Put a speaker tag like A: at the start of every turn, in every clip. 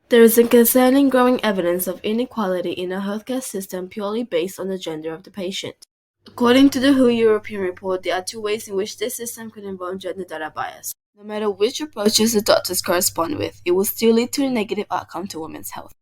A: There is a concerning growing evidence of inequality in our healthcare system purely based on the gender of the patient. According to the WHO European report, there are two ways in which this system could involve gender data bias. No matter which approaches the doctors correspond with, it will still lead to a negative outcome to women's health.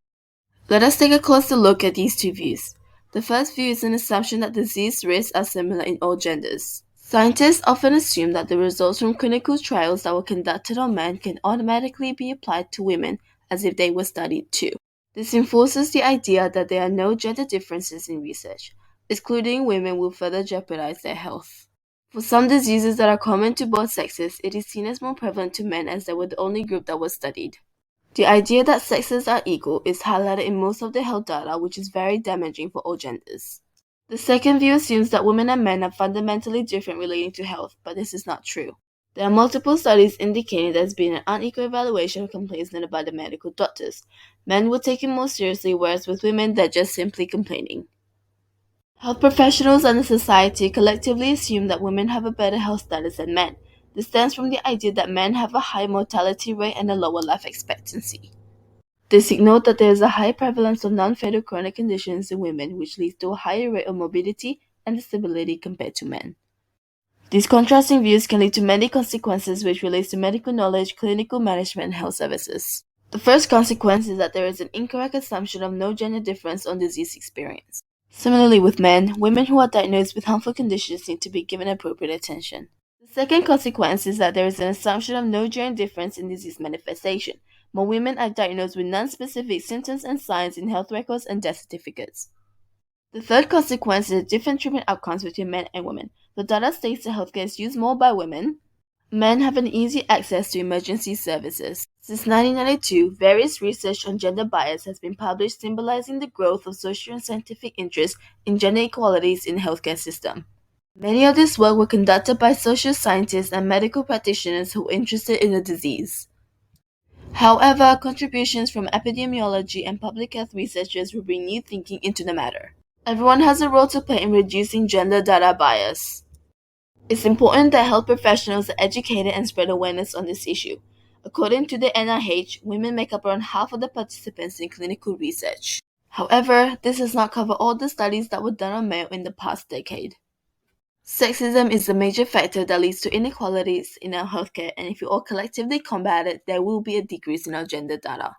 A: Let us take a closer look at these two views. The first view is an assumption that disease risks are similar in all genders. Scientists often assume that the results from clinical trials that were conducted on men can automatically be applied to women as if they were studied too. This enforces the idea that there are no gender differences in research. Excluding women will further jeopardize their health. For some diseases that are common to both sexes, it is seen as more prevalent to men as they were the only group that was studied. The idea that sexes are equal is highlighted in most of the health data, which is very damaging for all genders. The second view assumes that women and men are fundamentally different relating to health, but this is not true. There are multiple studies indicating there has been an unequal evaluation of complaints made by the medical doctors. Men were taken more seriously, whereas with women they're just simply complaining. Health professionals and the society collectively assume that women have a better health status than men. This stems from the idea that men have a high mortality rate and a lower life expectancy. They signal that there is a high prevalence of non-fatal chronic conditions in women, which leads to a higher rate of morbidity and disability compared to men. These contrasting views can lead to many consequences which relates to medical knowledge, clinical management, and health services. The first consequence is that there is an incorrect assumption of no gender difference on disease experience. Similarly with men, women who are diagnosed with harmful conditions need to be given appropriate attention. The second consequence is that there is an assumption of no gender difference in disease manifestation. More women are diagnosed with non-specific symptoms and signs in health records and death certificates. The third consequence is different treatment outcomes between men and women. The data states that healthcare is used more by women. Men have an easy access to emergency services. Since 1992, various research on gender bias has been published symbolizing the growth of social and scientific interest in gender equalities in the healthcare system. Many of this work were conducted by social scientists and medical practitioners who were interested in the disease. However, contributions from epidemiology and public health researchers will bring new thinking into the matter. Everyone has a role to play in reducing gender data bias. It's important that health professionals are educated and spread awareness on this issue. According to the NIH, women make up around half of the participants in clinical research. However, this does not cover all the studies that were done on male in the past decade. Sexism is a major factor that leads to inequalities in our healthcare, and if we all collectively combat it, there will be a decrease in our gender data.